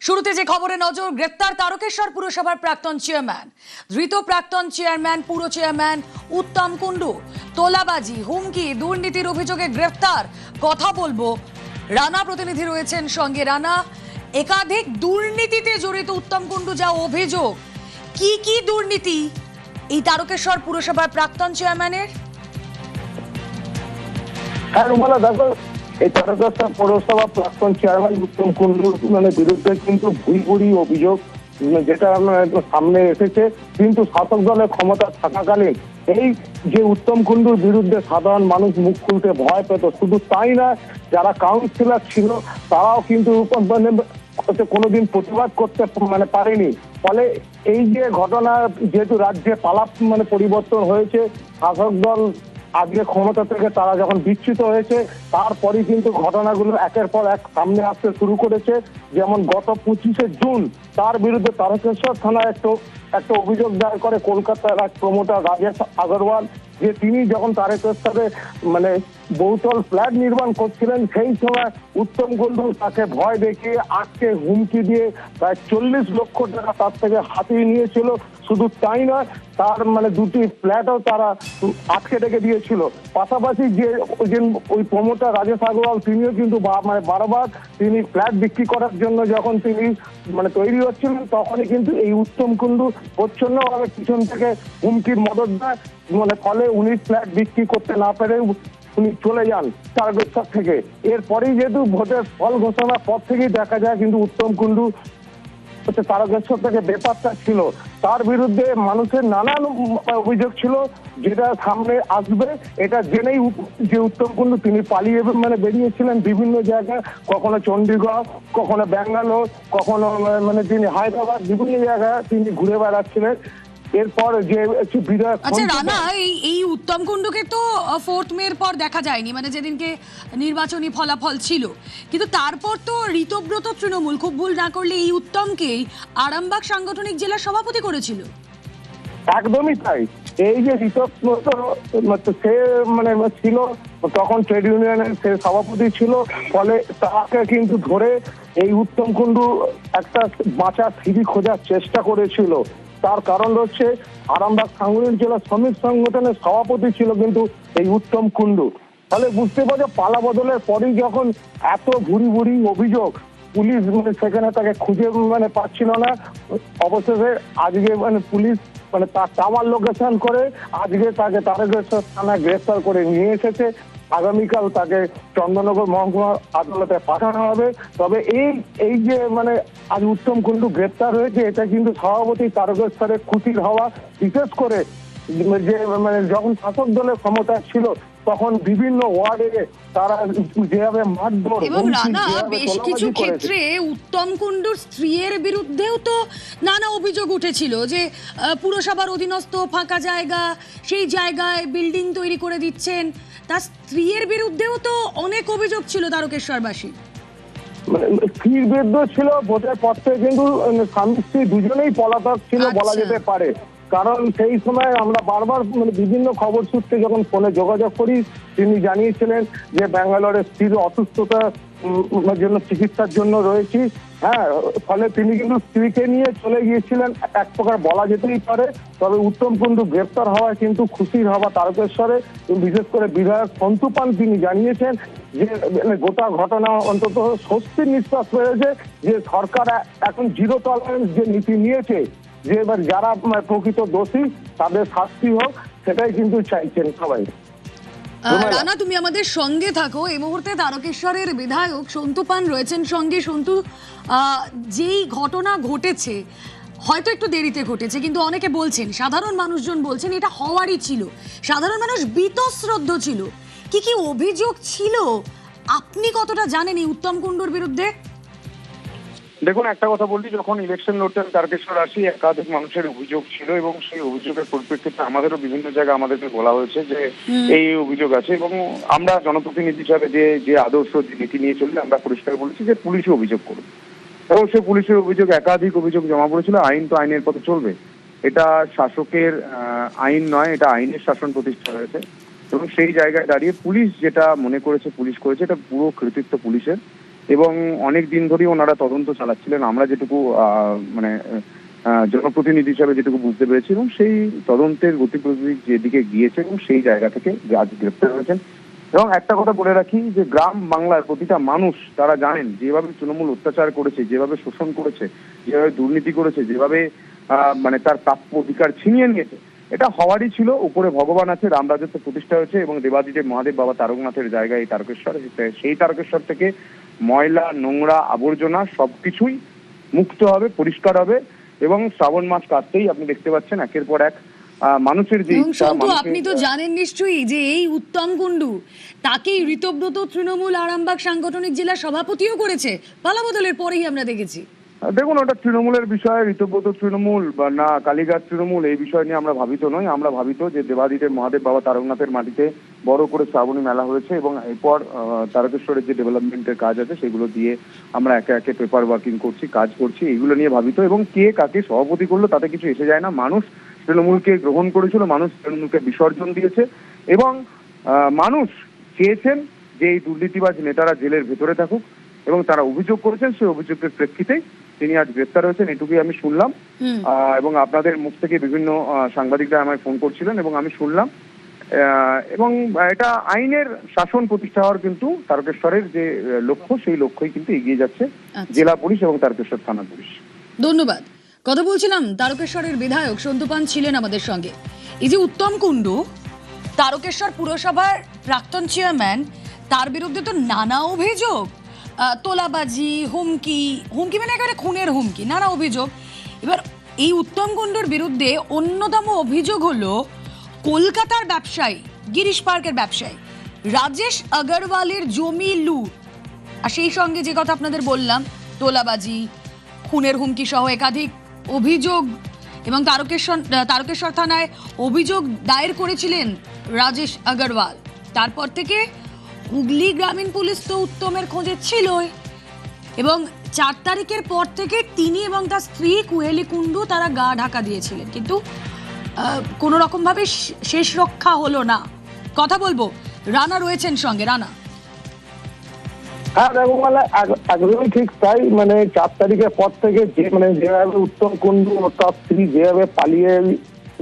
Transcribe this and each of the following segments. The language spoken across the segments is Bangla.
শুরুতে যে খবরে নজর, গ্রেফতার তারকেশ্বর পুরসভার প্রাক্তন চেয়ারম্যান, ধৃত প্রাক্তন চেয়ারম্যান পুর চেয়ারম্যান উত্তম কুণ্ডু। তোলাবাজি, হুমকি, দুর্নীতির অভিযোগে গ্রেফতার। কথা বলবো, রানা প্রতিনিধি রয়েছেন সঙ্গে। রানা, একাধিক দুর্নীতিতে জড়িত উত্তম কুণ্ডু, যা অভিযোগ, কি কি দুর্নীতি এই তারকেশ্বর পুরসভার প্রাক্তন চেয়ারম্যানের? হ্যাঁ রুমালা, দেখো, এই তারকেশ্বর পৌরসভা প্রাক্তন চেয়ারম্যান উত্তম কুণ্ডুর বিরুদ্ধে কিন্তু ভুরি অভিযোগ যেটা সামনে এসেছে। কিন্তু শাসক দলের ক্ষমতা থাকাকালীন এই যে উত্তম কুণ্ডুর বিরুদ্ধে সাধারণ মানুষ মুখ খুলতে ভয় পেত। শুধু তাই না, যারা কাউন্সিলর ছিল তারাও কিন্তু কোনোদিন প্রতিবাদ করতে পারেনি। ফলে এই যে ঘটনা, যেহেতু রাজ্যে পালাপ পরিবর্তন হয়েছে, শাসক দল আজকে ক্ষমতা থেকে তারা যখন বিচ্যুত হয়েছে, তারপরই কিন্তু ঘটনাগুলো একের পর এক সামনে আসতে শুরু করেছে। যেমন গত 25শে জুন তার বিরুদ্ধে তারকেশ্বর থানায় একটা অভিযোগ দায়ের করে কলকাতার এক প্রমোটার রাজেশ আগরওয়াল, যে তিনি যখন তারকেশ্বরে বহুতল ফ্ল্যাট নির্মাণ করছিলেন, সেই সময় উত্তম কুণ্ডু তাকে ভয় দেখিয়ে আজকে হুমকি দিয়ে প্রায় 40 লক্ষ টাকা তার থেকে হাতিয়ে নিয়েছিল। শুধু তাই না, তার দুটি ফ্ল্যাটও তারা আটকে রেখে দিয়েছিল। পাশাপাশি যে ওই প্রমোটার রাজেশ আগরওয়াল, তিনিও কিন্তু বারবার তিনি ফ্ল্যাট বিক্রি করার জন্য যখন তিনি তৈরি হচ্ছিলেন, তখনই কিন্তু এই উত্তম কুণ্ডু প্রচ্ছন্নভাবে পিছন থেকে হুমকির মদত দেয়। ফলে উনি ফ্ল্যাট বিক্রি করতে না পেরে উনি চলে যান তারকেশ্বর থেকে। এরপরেই যেহেতু ভোটের ফল ঘোষণার পর থেকেই দেখা যায় কিন্তু উত্তম কুণ্ডু তারকেশ্বর থেকে বেপাত্তা ছিল। তার বিরুদ্ধে মানুষের নানান অভিযোগ ছিল, যেটা সামনে আসবে এটা জেনেই যে উত্তম কুণ্ডু তিনি পালিয়ে বেরিয়েছিলেন বিভিন্ন জায়গায়, কখনো চণ্ডীগড়, কখনো ব্যাঙ্গালোর, কখনো তিনি হায়দ্রাবাদ, বিভিন্ন জায়গায় তিনি ঘুরে বেড়াচ্ছিলেন। এরপর যে বিধায়ক, আচ্ছা রানা, এই উত্তম কুণ্ডুকে তো 4 মের পর দেখা যায়নি, যেদিনকে নির্বাচনী ফলাফল ছিল, কিন্তু তারপর তো ঋতব্রত তৃণমূল, খুব ভুল না করলে এই উত্তমকেই আরামবাগ সাংগঠনিক জেলার সভাপতি করেছিল। একদমই তাই। এই যে ঋতব্রত সে ছিল তখন ট্রেড ইউনিয়নের সে সভাপতি ছিল। ফলে তাকে কিন্তু ধরে এই উত্তম কুণ্ডু একটা বাঁচার সিঁড়ি খোঁজার চেষ্টা করেছিল। তার কারণ হচ্ছে আরামবাগ সাংগঠনিক জেলা শ্রমিক সংগঠনের সভাপতি ছিল কিন্তু এই উত্তম কুণ্ডু। তাহলে বুঝতে পারছো, পালা বদলের পরেই যখন এত ভুরি অভিযোগ, পুলিশ সেখানে তাকে খুঁজে পাচ্ছিল না। অবশেষে আজকে পুলিশ তার টাওয়ার লোকেশন করে আজকে তাকে তারকেশ্বর থানায় গ্রেফতার করে নিয়ে এসেছে। আগামীকাল তাকে চন্দননগর মহকুমা আদালতে পাঠানো হবে। তবে এই যে আজ উত্তম কুণ্ডু গ্রেপ্তার হয়েছে, এটা কিন্তু সভাপতি তারকেশ্বরের খুশির হওয়া। বিশেষ করে যে যখন শাসক দলের ক্ষমতা ছিল তখন বিভিন্ন ওয়ার্ডে তারা যেভাবে মারধর, এবং রানা, বেশ কিছু ক্ষেত্রে উত্তম কুণ্ডুর স্ত্রীর বিরুদ্ধেও তো নানা অভিযোগ উঠেছিল, যে পুরসভার অধীনস্থ ফাঁকা জায়গা, সেই জায়গায় বিল্ডিং তৈরি করে দিচ্ছেন। তার স্ত্রীর বিরুদ্ধেও তো অনেক অভিযোগ ছিল তারকেশ্বরবাসী। স্ত্রীর বিরুদ্ধে ছিল, ভোটের পর থেকে কিন্তু স্বামী স্ত্রী দুজনেই পলাতক ছিল বলা যেতে পারে। কারণ সেই সময় আমরা বারবার বিভিন্ন খবর সূত্রে যখন ফোনে যোগাযোগ করি, তিনি জানিয়েছিলেন যে ব্যাঙ্গালোরের স্ত্রীর অসুস্থতার জন্য চিকিৎসার জন্য রয়েছি। হ্যাঁ, ফলে তিনি কিন্তু স্ত্রীকে নিয়ে চলে গিয়েছিলেন, এক প্রকার বলা যেতেই পারে। তবে উত্তম কুণ্ডু গ্রেপ্তার হওয়ায় কিন্তু খুশির হওয়া তারকেশ্বরে। বিশেষ করে বিধায়ক সন্তু পান তিনি জানিয়েছেন যে গোটা ঘটনা অন্তত স্বস্তির নিঃশ্বাস রয়েছে, যে সরকার এখন জিরো টলারেন্স যে নীতি নিয়েছে, যে এবার যারা প্রকৃত দোষী তাদের শাস্তি হোক, সেটাই কিন্তু চাইছেন সবাই। রানা, তুমি আমাদের সঙ্গে থাকো। এই মুহূর্তে তারকেশ্বরের বিধায়ক সন্তু পান রয়েছেন সঙ্গে। সন্তু, যেই ঘটনা ঘটেছে হয়তো একটু দেরিতে ঘটেছে, কিন্তু অনেকে বলছেন, সাধারণ মানুষজন বলছেন এটা হওয়ারই ছিল। সাধারণ মানুষ বীতশ্রদ্ধ ছিল। কি কি অভিযোগ ছিল, আপনি কতটা জানেন এই উত্তম কুণ্ডুর বিরুদ্ধে? দেখুন, একটা কথা বলি, যখন ইলেকশন লড়তেন তারকেশ্বর আসি, একাধিক মানুষের অভিযোগ ছিল এবং সেই অভিযোগের পরিপ্রেক্ষিতে আমাদেরও বিভিন্ন জায়গায় আমাদেরকে বলা হয়েছে যে এই অভিযোগ আছে। এবং আমরা জনপ্রতিনিধি হিসাবে যে আদর্শ যে নীতি নিয়ে চলি, আমরা পরিষ্কার বলেছি যে পুলিশে অভিযোগ করুন। এবং সেই পুলিশের অভিযোগ, একাধিক অভিযোগ জমা পড়েছিল। আইন তো আইনের পথে চলবে, এটা শাসকের আইন নয়, এটা আইনের শাসন প্রতিষ্ঠা হয়েছে। এবং সেই জায়গায় দাঁড়িয়ে পুলিশ যেটা মনে করেছে পুলিশ করেছে, এটা পুরো কৃতিত্ব পুলিশের। এবং অনেক দিন ধরেই ওনারা তদন্ত চালাচ্ছিলেন। আমরা যেটুকু মানে জনপ্রতিনিধি হিসাবে যেটুকু বুঝতে পেরেছি, এবং সেই তদন্তের গতিপ্রকৃতি যেদিকে গিয়েছে এবং সেই জায়গা থেকে আজ গ্রেপ্তার হয়েছেন। এবং একটা কথা বলে রাখি যে গ্রাম বাংলার প্রতিটা মানুষ তারা জানেন যেভাবে তৃণমূল অত্যাচার করেছে, যেভাবে শোষণ করেছে, যেভাবে দুর্নীতি করেছে, যেভাবে মানে তার প্রাপ্য অধিকার ছিনিয়ে নিয়েছে, এটা হওয়ারই ছিল। উপরে ভগবান আছে, রামরাজত্ব প্রতিষ্ঠা হয়েছে এবং দেবাদিদেব মহাদেব বাবা তারকনাথের জায়গায় এই তারকেশ্বর, সেই তারকেশ্বর থেকে ময়লা নোংরা আবর্জনা সবকিছুই মুক্ত হবে, পরিষ্কার হবে। এবং শ্রাবণ মাস কাটতেই আপনি দেখতে পাচ্ছেন একের পর এক মানুষের যে ইচ্ছা, আপনি তো জানেন নিশ্চয়ই যে এই উত্তম কুণ্ডু তাকেই ঋতব্রত তৃণমূল আরামবাগ সাংগঠনিক জেলা সভাপতিও করেছে পালাবদলের পরেই আমরা দেখেছি। দেখুন, ওটা তৃণমূলের বিষয়, ঋতব্রত তৃণমূল বা না কালীঘাট তৃণমূল, এই বিষয় নিয়ে আমরা ভাবিত নই। আমরা ভাবিত যে দেবাদিদেব মহাদেব বাবা তারকনাথের মাটিতে বড় করে শ্রাবণী মেলা হয়েছে এবং এরপর তারকেশ্বরের যে ডেভেলপমেন্টের কাজ আছে সেগুলো দিয়ে আমরা একে একে পেপার ওয়ার্কিং করছি, কাজ করছি, এইগুলো নিয়ে ভাবিত। এবং কে কাকে সভাপতি করলো তাতে কিছু এসে যায় না। মানুষ তৃণমূলকে গ্রহণ করেছিল, মানুষ তৃণমূলকে বিসর্জন দিয়েছে এবং মানুষ চেয়েছেন যে এই দুর্নীতিবাজ নেতারা জেলের ভেতরে থাকুক এবং তারা অভিযোগ করেছেন, সেই অভিযোগের প্রেক্ষিতে তিনি আজ গ্রেপ্তার হয়েছেন, এটুকুই আমি শুনলাম। এবং আপনাদের মুখ থেকে বিভিন্ন সাংবাদিকরা আমায় ফোন করছিলেন এবং আমি শুনলাম। এবং এটা আইনের শাসন প্রতিষ্ঠা হওয়ার কিন্তু তারকেশ্বরের যে লক্ষ্য, সেই লক্ষ্যই কিন্তু এগিয়ে যাচ্ছে জেলা পুলিশ এবং তারকেশ্বর থানা পুলিশ। ধন্যবাদ। কথা বলছিলাম তারকেশ্বরের বিধায়ক সন্তু পান ছিলেন আমাদের সঙ্গে। এই যে উত্তম কুণ্ডু তারকেশ্বর পুরসভার প্রাক্তন চেয়ারম্যান, তার বিরুদ্ধে তো নানা অভিযোগ, তোলাবাজি, হুমকি মানে একেবারে খুনের হুমকি, নানা অভিযোগ। এবার এই উত্তম কুণ্ডুর বিরুদ্ধে অন্যতম অভিযোগ হলো কলকাতার ব্যবসায়ী, গিরিশ পার্কের ব্যবসায়ী রাজেশ আগরওয়ালের জমি লুট, আর সেই সঙ্গে যে কথা আপনাদের বললাম তোলাবাজি, খুনের হুমকি সহ একাধিক অভিযোগ। এবং তারকেশ্বর থানায় অভিযোগ দায়ের করেছিলেন রাজেশ আগরওয়াল। তারপর থেকে হুগলি গ্রামীণ পুলিশ তো উত্তমের খোঁজে ছিলই, এবং 4 তারিখের পর থেকে তিনি এবং তার স্ত্রী কুহেলি কুণ্ডু তারা গা ঢাকা দিয়েছিলেন, কিন্তু কোনো রকম ভাবে শেষ রক্ষা হলো না। কথা বলবো, রানা রয়েছেন সঙ্গে। রানা। হ্যাঁ দেখো, মানে একদমই ঠিক তাই। মানে 4 তারিখের পর থেকে যে মানে যেভাবে উত্তম কুণ্ডু ও তার স্ত্রী যেভাবে পালিয়ে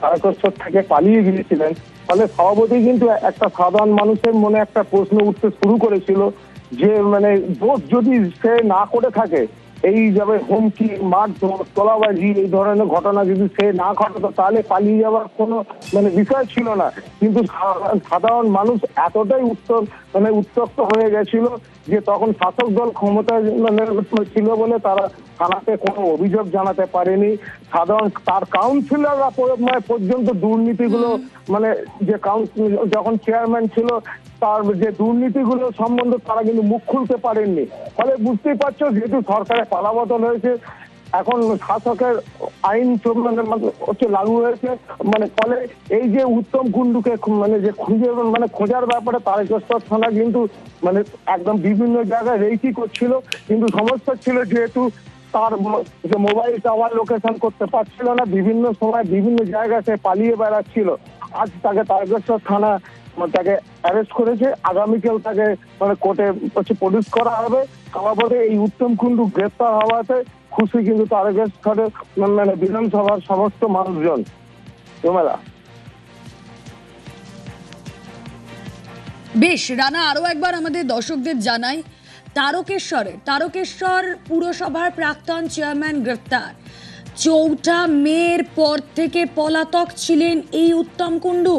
তারকেশ্বর থেকে পালিয়ে গিয়েছিলেন, ফলে সভাপতি কিন্তু একটা সাধারণ মানুষের মনে একটা প্রশ্ন উঠতে শুরু করেছিল যে মানে দোষ যদি সে না করে থাকে, এই যাবে হুমকি, মারধর, তোলাবাজি, এই ধরনের ঘটনা যদি সে না ঘটাতো তাহলে পালিয়ে যাওয়ার কোনো মানে বিষয় ছিল না। কিন্তু সাধারণ মানুষ এতটাই উত্তপ্ত হয়ে গেছিল যে তখন শাসক দল ক্ষমতায় ছিল বলে তারা থানাতে কোনো অভিযোগ জানাতে পারেনি। সাধারণ তার কাউন্সিলররা পর্যন্ত দুর্নীতিগুলো মানে যে কাউন্সিল যখন চেয়ারম্যান ছিল তার যে দুর্নীতিগুলো সম্বন্ধে তারা কিন্তু মুখ খুলতে পারেননি। ফলে বুঝতেই পারছো, যেহেতু সরকারের পালাবদল হয়েছে, এখন শাসকের আইন হচ্ছে লাগু হয়েছে, মানে ফলে এই যে উত্তম কুণ্ডুকে মানে যে খোঁজার ব্যাপারে তারকেশ্বর থানা কিন্তু মানে একদম বিভিন্ন জায়গায় রেকি করছিল, কিন্তু সমস্যা ছিল যেহেতু তার যে মোবাইল টাওয়ার লোকেশন করতে পারছিল না, বিভিন্ন সময় বিভিন্ন জায়গায় সে পালিয়ে বেড়াচ্ছিল। আজ তাকে তারকেশ্বর থানা তাকে অ্যারেস্ট করেছে, আগামীকাল তাকে মানে কোর্টে প্রডিউস করা হবে। সভাপতি এই উত্তম কুণ্ডু গ্রেপ্তার হওয়াতে খুশি কিন্তু তারকেশ্বরের মানে বিধানসভার সমস্ত মানুষজন। বেশ রানা, আরো একবার আমাদের দর্শকদের জানাই, তারকেশ্বর পুরসভার প্রাক্তন চেয়ারম্যান গ্রেফতার। 4 মের পর থেকে পলাতক ছিলেন এই উত্তম কুণ্ডু।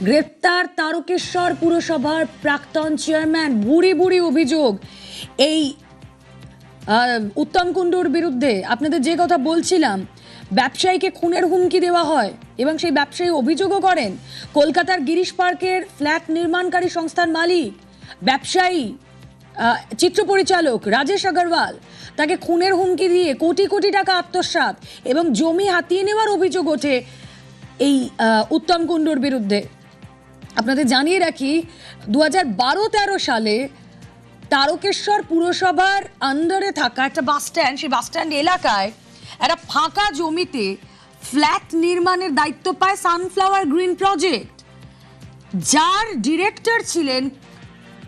গ্রেফতার তারকেশ্বর পুরসভার প্রাক্তন চেয়ারম্যান। বুড়ি অভিযোগ এই উত্তম কুণ্ডুর বিরুদ্ধে। আপনাদের যে কথা বলছিলাম, ব্যবসায়ীকে খুনের হুমকি দেওয়া হয় এবং সেই ব্যবসায়ী অভিযোগও করেন কলকাতার গিরিশ পার্কের ফ্ল্যাট নির্মাণকারী সংস্থার মালিক, ব্যবসায়ী, চিত্র পরিচালক রাজেশ আগরওয়াল, তাকে খুনের হুমকি দিয়ে কোটি টাকা আত্মসাৎ এবং জমি হাতিয়ে নেওয়ার অভিযোগ ওঠে এই উত্তম কুণ্ডুর বিরুদ্ধে। আপনাদের জানিয়ে রাখি, 2012-13 সালে তারকেশ্বর পুরসভার আন্ডারে থাকা একটা বাস স্ট্যান্ড, সেই বাস স্ট্যান্ড এলাকায় একটা ফাঁকা জমিতে ফ্ল্যাট নির্মাণের দায়িত্ব পায় সানফ্লাওয়ার গ্রিন প্রজেক্ট, যার ডিরেক্টর ছিলেন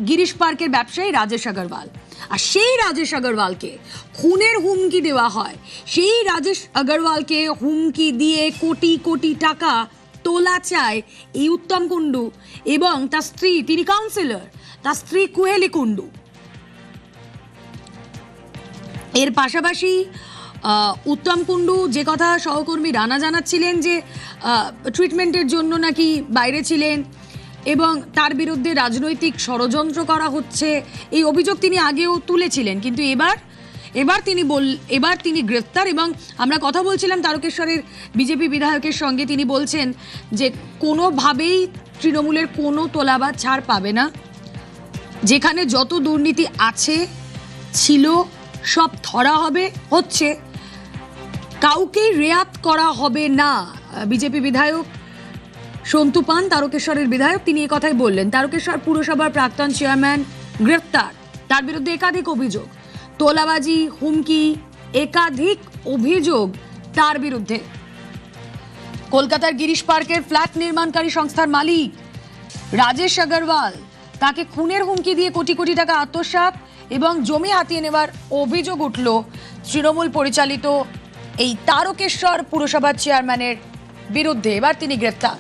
গিরিশ পার্কের ব্যবসায়ী রাজেশ আগরওয়াল। আর সেই রাজেশ আগরওয়ালকে খুনের হুমকি দেওয়া হয়, সেই রাজেশ আগরওয়ালকে হুমকি দিয়ে কোটি কোটি টাকা তোলা চায় এই উত্তম কুণ্ডু এবং তার স্ত্রী, তিনি কাউন্সিলর, তার স্ত্রী কুহেলি কুণ্ডু। এর পাশাপাশি উত্তম কুণ্ডু যে কথা সহকর্মী রানা জানাচ্ছিলেন যে ট্রিটমেন্টের জন্য নাকি বাইরে ছিলেন এবং তার বিরুদ্ধে রাজনৈতিক ষড়যন্ত্র করা হচ্ছে, এই অভিযোগ তিনি আগেও তুলেছিলেন, কিন্তু এবার তিনি গ্রেফতার। এবং আমরা কথা বলছিলাম তারকেশ্বরের বিজেপি বিধায়কের সঙ্গে, তিনি বলছেন যে কোনোভাবেই তৃণমূলের কোনো তোলাবাজ ছাড় পাবে না, যেখানে যত দুর্নীতি আছে ছিল সব ধরা হবে, হচ্ছে, কাউকেই রেয়াত করা হবে না। বিজেপি বিধায়ক সন্তু পান, তারকেশ্বরের বিধায়ক, তিনি এই কথাই বললেন। তারকেশ্বর পুরসভার প্রাক্তন চেয়ারম্যান গ্রেফতার, তার বিরুদ্ধে একাধিক অভিযোগ, তোলাবাজি, হুমকি, একাধিক অভিযোগ তার বিরুদ্ধে। কলকাতার গিরিশ পার্কের ফ্ল্যাট নির্মাণকারী সংস্থার মালিক রাজেশ আগরওয়াল, তাকে খুনের হুমকি দিয়ে কোটি কোটি টাকা আত্মসাৎ এবং জমি হাতিয়ে নেওয়ার অভিযোগ উঠল তৃণমূল পরিচালিত এই তারকেশ্বর পুরসভার চেয়ারম্যানের বিরুদ্ধে। এবার তিনি গ্রেফতার।